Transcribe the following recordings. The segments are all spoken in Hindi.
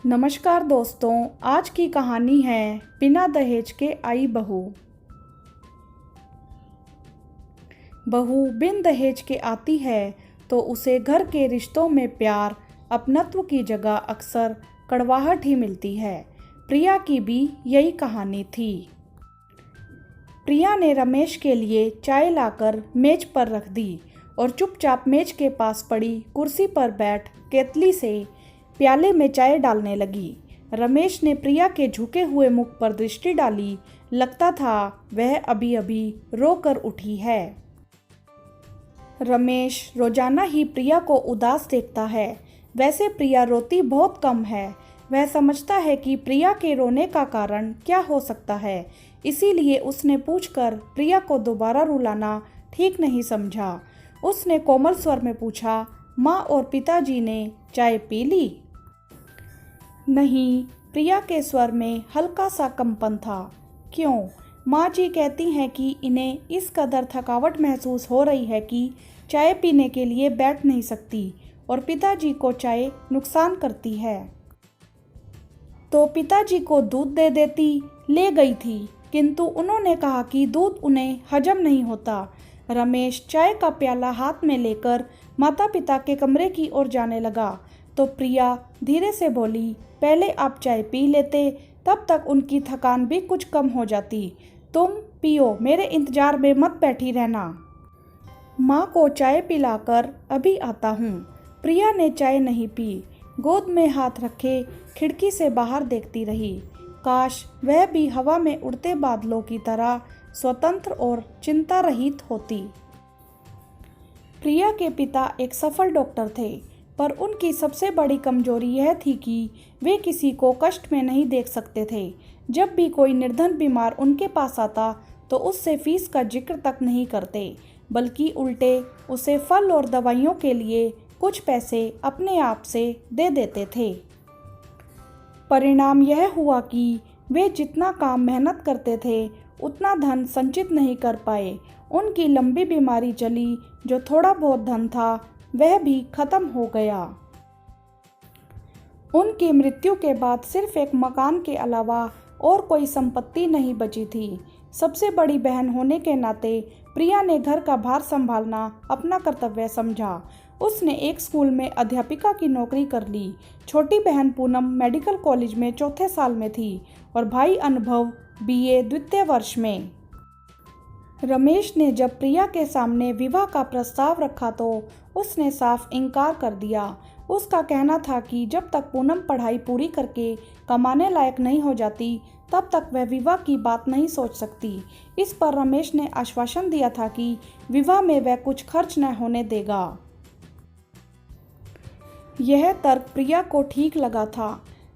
नमस्कार दोस्तों, आज की कहानी है बिना दहेज के आई बहू। बहू बिन दहेज के आती है तो उसे घर के रिश्तों में प्यार, अपनत्व की जगह अक्सर कड़वाहट ही मिलती है। प्रिया की भी यही कहानी थी। प्रिया ने रमेश के लिए चाय लाकर मेज पर रख दी और चुपचाप मेज के पास पड़ी कुर्सी पर बैठ केतली से प्याले में चाय डालने लगी। रमेश ने प्रिया के झुके हुए मुख पर दृष्टि डाली। लगता था वह अभी अभी रोकर उठी है। रमेश रोजाना ही प्रिया को उदास देखता है। वैसे प्रिया रोती बहुत कम है। वह समझता है कि प्रिया के रोने का कारण क्या हो सकता है, इसीलिए उसने पूछकर प्रिया को दोबारा रुलाना ठीक नहीं समझा। उसने कोमल स्वर में पूछा, माँ और पिताजी ने चाय पी ली? नहीं, प्रिया के स्वर में हल्का सा कंपन था। क्यों? माँ जी कहती हैं कि इन्हें इस कदर थकावट महसूस हो रही है कि चाय पीने के लिए बैठ नहीं सकती और पिताजी को चाय नुकसान करती है। तो पिताजी को दूध दे देती, ले गई थी, किंतु उन्होंने कहा कि दूध उन्हें हजम नहीं होता। रमेश चाय का प्याला हाथ में लेकर माता पिता के कमरे की ओर जाने लगा तो प्रिया धीरे से बोली, पहले आप चाय पी लेते, तब तक उनकी थकान भी कुछ कम हो जाती। तुम पियो, मेरे इंतजार में मत बैठी रहना। माँ को चाय पिलाकर अभी आता हूँ। प्रिया ने चाय नहीं पी। गोद में हाथ रखे खिड़की से बाहर देखती रही। काश वह भी हवा में उड़ते बादलों की तरह स्वतंत्र और चिंता रहित होती। प्रिया के पिता एक सफल डॉक्टर थे, पर उनकी सबसे बड़ी कमजोरी यह थी कि वे किसी को कष्ट में नहीं देख सकते थे। जब भी कोई निर्धन बीमार उनके पास आता तो उससे फीस का जिक्र तक नहीं करते, बल्कि उल्टे उसे फल और दवाइयों के लिए कुछ पैसे अपने आप से दे देते थे। परिणाम यह हुआ कि वे जितना काम मेहनत करते थे उतना धन संचित नहीं कर पाए। उनकी लंबी बीमारी चली, जो थोड़ा बहुत धन था वह भी खत्म हो गया। उनकी मृत्यु के बाद सिर्फ एक मकान के अलावा और कोई संपत्ति नहीं बची थी। सबसे बड़ी बहन होने के नाते प्रिया ने घर का भार संभालना अपना कर्तव्य समझा। उसने एक स्कूल में अध्यापिका की नौकरी कर ली। छोटी बहन पूनम मेडिकल कॉलेज में चौथे साल में थी और भाई अनुभव बीए द्वितीय वर्ष में। रमेश ने जब प्रिया के सामने विवाह का प्रस्ताव रखा तो उसने साफ इनकार कर दिया। उसका कहना था कि जब तक पूनम पढ़ाई पूरी करके कमाने लायक नहीं हो जाती तब तक वह विवाह की बात नहीं सोच सकती। इस पर रमेश ने आश्वासन दिया था कि विवाह में वह कुछ खर्च न होने देगा। यह तर्क प्रिया को ठीक लगा था।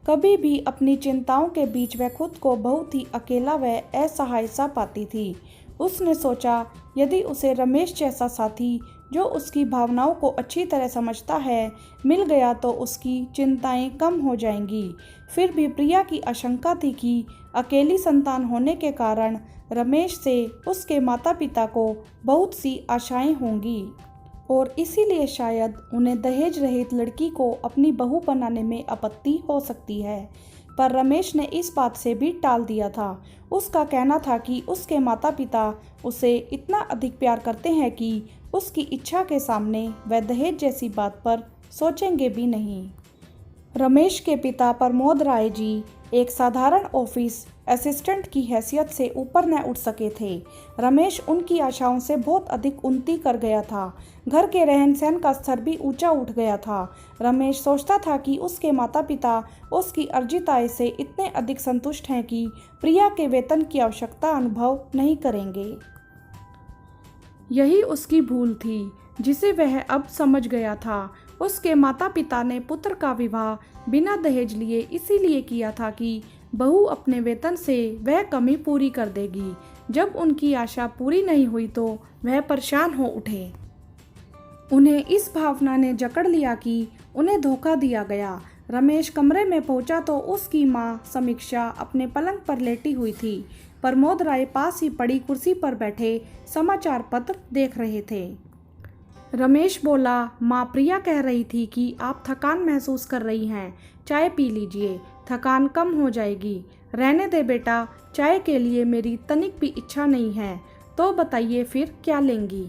कभी भी अपनी चिंताओं के बीच वह खुद को बहुत ही अकेला व असहाय सा पाती थी। उसने सोचा, यदि उसे रमेश जैसा साथी जो उसकी भावनाओं को अच्छी तरह समझता है मिल गया तो उसकी चिंताएं कम हो जाएंगी। फिर भी प्रिया की आशंका थी कि अकेली संतान होने के कारण रमेश से उसके माता पिता को बहुत सी आशाएं होंगी और इसीलिए शायद उन्हें दहेज रहित लड़की को अपनी बहू बनाने में आपत्ति हो सकती है। पर रमेश ने इस बात से भी टाल दिया था। उसका कहना था कि उसके माता पिता उसे इतना अधिक प्यार करते हैं कि उसकी इच्छा के सामने वह दहेज जैसी बात पर सोचेंगे भी नहीं। रमेश के पिता प्रमोद राय जी एक साधारण ऑफिस असिस्टेंट की हैसियत से ऊपर न उठ सके थे। रमेश उनकी आशाओं से बहुत अधिक उन्नति कर गया था। घर के रहन सहन का स्तर भी ऊंचा उठ गया था। रमेश सोचता था कि उसके माता पिता उसकी अर्जित आय से इतने अधिक संतुष्ट हैं कि प्रिया के वेतन की आवश्यकता अनुभव नहीं करेंगे। यही उसकी भूल थी जिसे वह अब समझ गया था। उसके माता पिता ने पुत्र का विवाह बिना दहेज लिए इसीलिए किया था कि बहू अपने वेतन से वह कमी पूरी कर देगी। जब उनकी आशा पूरी नहीं हुई तो वह परेशान हो उठे। उन्हें इस भावना ने जकड़ लिया कि उन्हें धोखा दिया गया। रमेश कमरे में पहुंचा तो उसकी मां समीक्षा अपने पलंग पर लेटी हुई थी। प्रमोद राय पास ही पड़ी कुर्सी पर बैठे समाचार पत्र देख रहे थे। रमेश बोला, माँ प्रिया कह रही थी कि आप थकान महसूस कर रही हैं, चाय पी लीजिए, थकान कम हो जाएगी। रहने दे बेटा, चाय के लिए मेरी तनिक भी इच्छा नहीं है। तो बताइए फिर क्या लेंगी?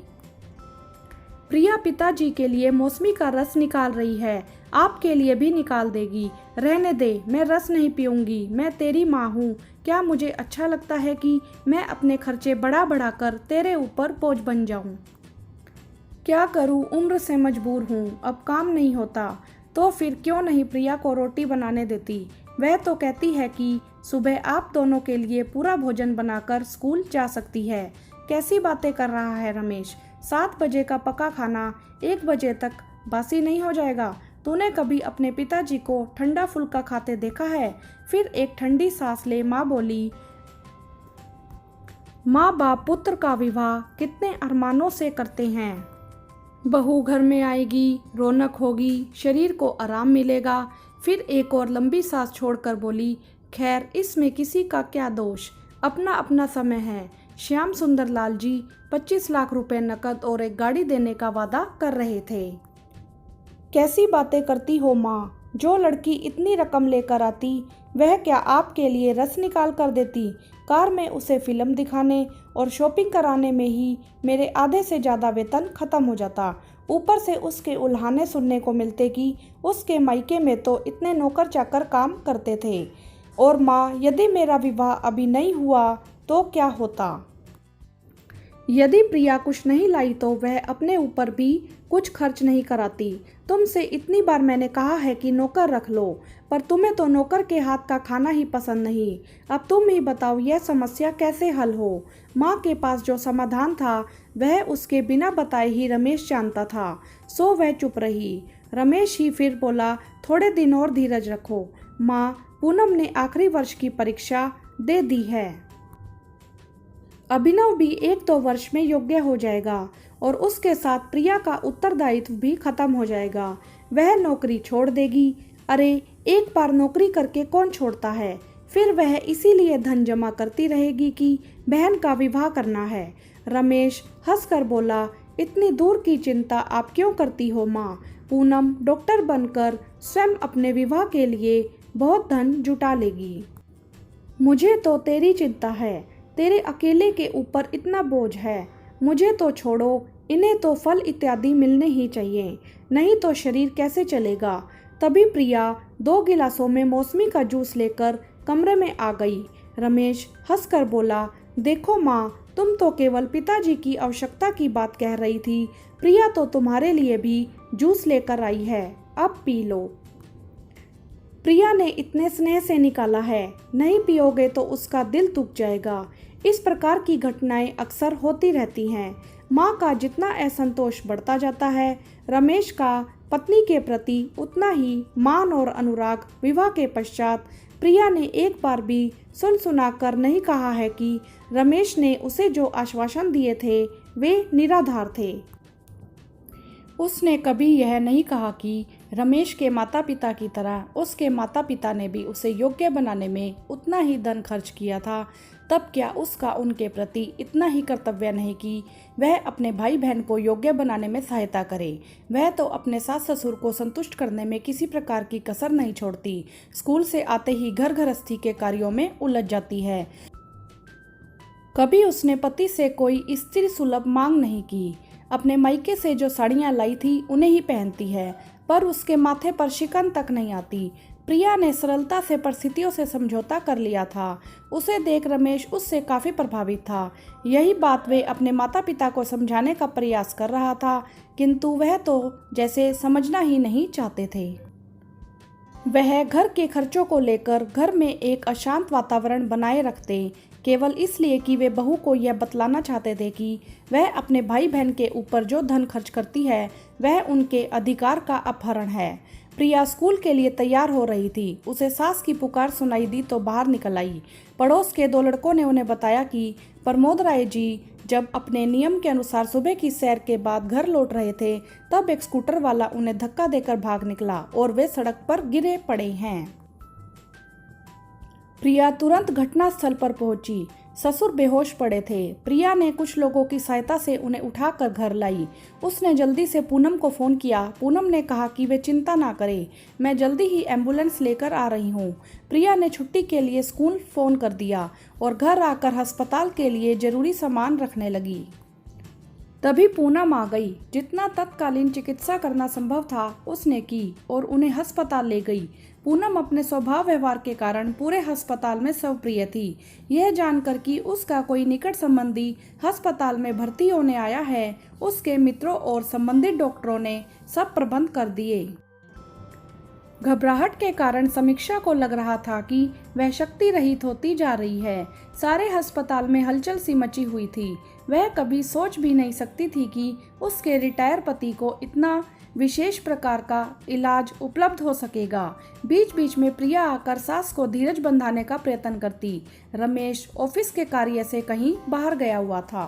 प्रिया पिताजी के लिए मौसमी का रस निकाल रही है, आपके लिए भी निकाल देगी। रहने दे, मैं रस नहीं पीऊंगी, मैं तेरी माँ हूँ। क्या मुझे अच्छा लगता है कि मैं अपने खर्चे बढ़ा कर तेरे ऊपर बोझ बन जाऊँ? क्या करूँ, उम्र से मजबूर हूँ, अब काम नहीं होता। तो फिर क्यों नहीं प्रिया को रोटी बनाने देती? वह तो कहती है कि सुबह आप दोनों के लिए पूरा भोजन बनाकर स्कूल जा सकती है। कैसी बातें कर रहा है रमेश? 7 बजे का पका खाना 1 बजे तक बासी नहीं हो जाएगा? तूने कभी अपने पिताजी को ठंडा फुल्का खाते देखा है? फिर एक ठंडी सांस ले माँ बोली, माँ बाप पुत्र का विवाह कितने अरमानों से करते हैं। बहू घर में आएगी, रौनक होगी, शरीर को आराम मिलेगा। फिर एक और लंबी सांस छोड़कर बोली, खैर इसमें किसी का क्या दोष, अपना अपना समय है। श्याम सुंदर लाल जी 25 लाख रुपए नकद और एक गाड़ी देने का वादा कर रहे थे। कैसी बातें करती हो माँ? जो लड़की इतनी रकम लेकर आती, वह क्या आपके लिए रस निकाल कर देती? कार में उसे फिल्म दिखाने और शॉपिंग कराने में ही मेरे आधे से ज़्यादा वेतन खत्म हो जाता। ऊपर से उसके उल्हाने सुनने को मिलते कि उसके मायके में तो इतने नौकर चाकर काम करते थे। और माँ, यदि मेरा विवाह अभी नहीं हुआ तो क्या होता? यदि प्रिया कुछ नहीं लाई तो वह अपने ऊपर भी कुछ खर्च नहीं कराती। तुमसे इतनी बार मैंने कहा है कि नौकर रख लो, पर तुम्हें तो नौकर के हाथ का खाना ही पसंद नहीं। अब तुम ही बताओ यह समस्या कैसे हल हो? माँ के पास जो समाधान था वह उसके बिना बताए ही रमेश जानता था, सो वह चुप रही। रमेश ही फिर बोला, थोड़े दिन और धीरज रखो माँ, पूनम ने आखिरी वर्ष की परीक्षा दे दी है। अभिनव भी 1-2 वर्ष में योग्य हो जाएगा और उसके साथ प्रिया का उत्तरदायित्व भी खत्म हो जाएगा। वह नौकरी छोड़ देगी। अरे, एक बार नौकरी करके कौन छोड़ता है? फिर वह इसीलिए धन जमा करती रहेगी कि बहन का विवाह करना है। रमेश हंसकर बोला, इतनी दूर की चिंता आप क्यों करती हो माँ? पूनम डॉक्टर बनकर स्वयं अपने विवाह के लिए बहुत धन जुटा लेगी। मुझे तो तेरी चिंता है, तेरे अकेले के ऊपर इतना बोझ है। मुझे तो छोड़ो, इन्हें तो फल इत्यादि मिलने ही चाहिए, नहीं तो शरीर कैसे चलेगा। तभी प्रिया 2 गिलासों में मौसमी का जूस लेकर कमरे में आ गई। रमेश हंसकर बोला, देखो माँ, तुम तो केवल पिताजी की आवश्यकता की बात कह रही थी, प्रिया तो तुम्हारे लिए भी जूस लेकर आई है, अब पी लो। प्रिया ने इतने स्नेह से निकाला है, नहीं पियोगे तो उसका दिल दुख जाएगा। इस प्रकार की घटनाएं अक्सर होती रहती हैं। माँ का जितना असंतोष बढ़ता जाता है, रमेश का पत्नी के प्रति उतना ही मान और अनुराग विवाह के पश्चात प्रिया ने एक बार भी सुन सुना कर नहीं कहा है कि रमेश ने उसे जो आश्वासन दिए थे वे निराधार थे। उसने कभी यह नहीं कहा कि रमेश के माता पिता की तरह उसके माता पिता ने भी उसे योग्य बनाने में उतना ही धन खर्च किया था। तब क्या उसका उनके प्रति इतना ही कर्तव्य नहीं कि वह अपने भाई बहन को योग्य बनाने में सहायता करे? वह तो अपने सास ससुर को संतुष्ट करने में किसी प्रकार की कसर नहीं छोड़ती। स्कूल से आते ही घर गृहस्थी के कार्यों में उलझ जाती है। कभी उसने पति से कोई स्त्री सुलभ मांग नहीं की। अपने मायके से जो साड़ियाँ लाई थी उन्हें ही पहनती है, पर उसके माथे पर शिकन तक नहीं आती। प्रिया ने सरलता से परिस्थितियों से समझौता कर लिया था। उसे देख रमेश उससे काफ़ी प्रभावित था। यही बात वे अपने माता पिता को समझाने का प्रयास कर रहा था, किंतु वह तो जैसे समझना ही नहीं चाहते थे। वह घर के खर्चों को लेकर घर में एक अशांत वातावरण बनाए रखते, केवल इसलिए कि वे बहू को यह बतलाना चाहते थे कि वह अपने भाई बहन के ऊपर जो धन खर्च करती है वह उनके अधिकार का अपहरण है। प्रिया स्कूल के लिए तैयार हो रही थी। उसे सास की पुकार सुनाई दी तो बाहर निकल आई। पड़ोस के 2 लड़कों ने उन्हें बताया कि प्रमोद राय जी जब अपने नियम के अनुसार सुबह की सैर के बाद घर लौट रहे थे, तब एक स्कूटर वाला उन्हें धक्का देकर भाग निकला और वे सड़क पर गिरे पड़े हैं। प्रिया तुरंत घटनास्थल पर पहुंची। ससुर बेहोश पड़े थे। प्रिया ने कुछ लोगों की सहायता से उन्हें उठाकर घर लाई। उसने जल्दी से पूनम को फ़ोन किया। पूनम ने कहा कि वे चिंता ना करें, मैं जल्दी ही एम्बुलेंस लेकर आ रही हूँ। प्रिया ने छुट्टी के लिए स्कूल फ़ोन कर दिया और घर आकर अस्पताल के लिए ज़रूरी सामान रखने लगी। तभी पूनम आ गई। जितना तत्कालीन चिकित्सा करना संभव था उसने की और उन्हें अस्पताल ले गई। पूनम अपने स्वभाव व्यवहार के कारण पूरे अस्पताल में स्वप्रिय थी। यह जानकर कि उसका कोई निकट संबंधी अस्पताल में भर्ती होने आया है, उसके मित्रों और संबंधित डॉक्टरों ने सब प्रबंध कर दिए। घबराहट के कारण समीक्षा को लग रहा था कि वह शक्ति रहित होती जा रही है। सारे अस्पताल में हलचल सी मची हुई थी। वह कभी सोच भी नहीं सकती थी कि उसके रिटायर पति को इतना विशेष प्रकार का इलाज उपलब्ध हो सकेगा। बीच बीच में प्रिया आकर सास को धीरज बंधाने का प्रयत्न करती। रमेश ऑफिस के कार्य से कहीं बाहर गया हुआ था।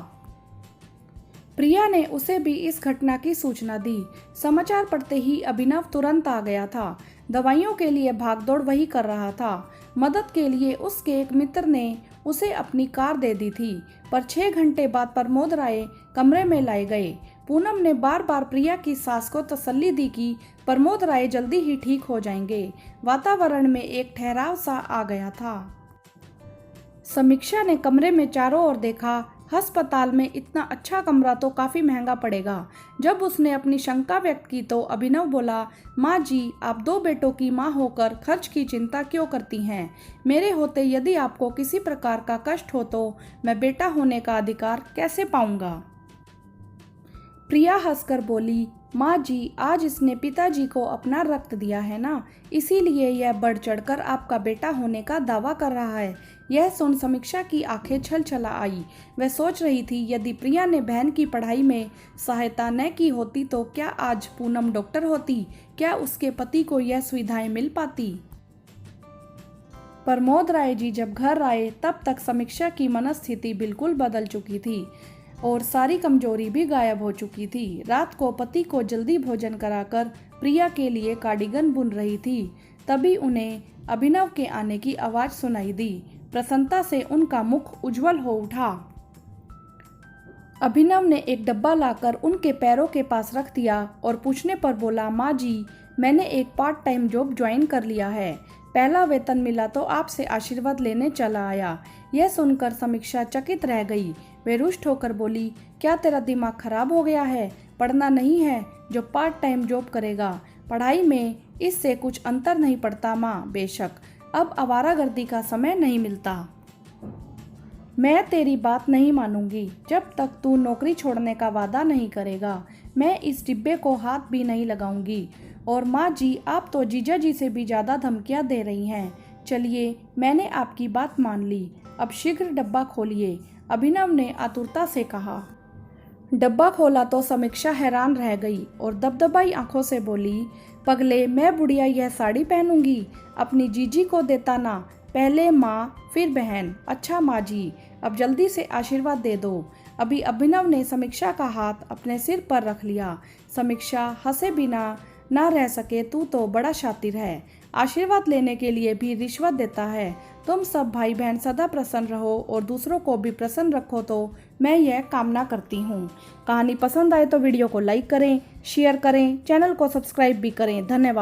प्रिया ने उसे भी इस घटना की सूचना दी। समाचार पढ़ते ही अभिनव तुरंत आ गया था। दवाइयों के लिए भागदौड़ वही कर रहा था। मदद के लिए उसके एक मित्र ने उसे अपनी कार दे दी थी, पर 6 घंटे बाद प्रमोद राय कमरे में लाए गए। पूनम ने बार बार प्रिया की सास को तसल्ली दी कि प्रमोद राय जल्दी ही ठीक हो जाएंगे। वातावरण में एक ठहराव सा आ गया था। समीक्षा ने कमरे में चारों ओर देखा। अस्पताल में इतना अच्छा कमरा तो काफ़ी महंगा पड़ेगा। जब उसने अपनी शंका व्यक्त की तो अभिनव बोला, माँ जी, आप 2 बेटों की माँ होकर खर्च की चिंता क्यों करती हैं? मेरे होते यदि आपको किसी प्रकार का कष्ट हो तो मैं बेटा होने का अधिकार कैसे पाऊंगा? प्रिया हंसकर बोली, माँ जी, आज इसने पिताजी को अपना रक्त दिया है ना, इसीलिए यह बढ़ चढ़कर आपका बेटा होने का दावा कर रहा है। यह सुन समीक्षा की आंखें छलछला आई। वह सोच रही थी, यदि प्रिया ने बहन की पढ़ाई में सहायता न की होती तो क्या आज पूनम डॉक्टर होती? क्या उसके पति को यह सुविधाएं मिल पाती? प्रमोद राय जी जब घर आए तब तक समीक्षा की मनस्थिति बिल्कुल बदल चुकी थी और सारी कमजोरी भी गायब हो चुकी थी। रात को पति को जल्दी भोजन कराकर प्रिया के लिए कार्डिगन बुन रही थी। तभी उन्हें अभिनव के आने की आवाज सुनाई दी। प्रसन्नता से उनका मुख उज्जवल हो उठा। अभिनव ने एक डब्बा लाकर उनके पैरों के पास रख दिया और पूछने पर बोला, माँ जी, मैंने एक पार्ट टाइम जॉब ज्वाइन कर लिया है। पहला वेतन मिला तो आपसे आशीर्वाद लेने चला आया। यह सुनकर समीक्षा चकित रह गई। वे रुष्ट होकर बोली, क्या तेरा दिमाग खराब हो गया है? पढ़ना नहीं है जो पार्ट टाइम जॉब करेगा? पढ़ाई में इससे कुछ अंतर नहीं पड़ता माँ। बेशक अब आवारागर्दी का समय नहीं मिलता। मैं तेरी बात नहीं मानूंगी जब तक तू नौकरी छोड़ने का वादा नहीं करेगा। मैं इस डिब्बे को हाथ भी नहीं लगाऊंगी। और माँ जी, आप तो जीजा जी से भी ज़्यादा धमकियाँ दे रही हैं। चलिए, मैंने आपकी बात मान ली, अब शीघ्र डब्बा खोलिए, अभिनव ने आतुरता से कहा। डब्बा खोला तो समीक्षा हैरान रह गई और दबदबाई आंखों से बोली, पगले, मैं बुढ़िया यह साड़ी पहनूंगी? अपनी जीजी को देता ना, पहले माँ फिर बहन। अच्छा माँ जी, अब जल्दी से आशीर्वाद दे दो। अभी अभिनव ने समीक्षा का हाथ अपने सिर पर रख लिया। समीक्षा हंसे बिना ना रह सके, तू तो बड़ा शातिर है, आशीर्वाद लेने के लिए भी रिश्वत देता है। तुम सब भाई बहन सदा प्रसन्न रहो और दूसरों को भी प्रसन्न रखो तो मैं यह कामना करती हूँ। कहानी पसंद आए तो वीडियो को लाइक करें, शेयर करें, चैनल को सब्सक्राइब भी करें। धन्यवाद।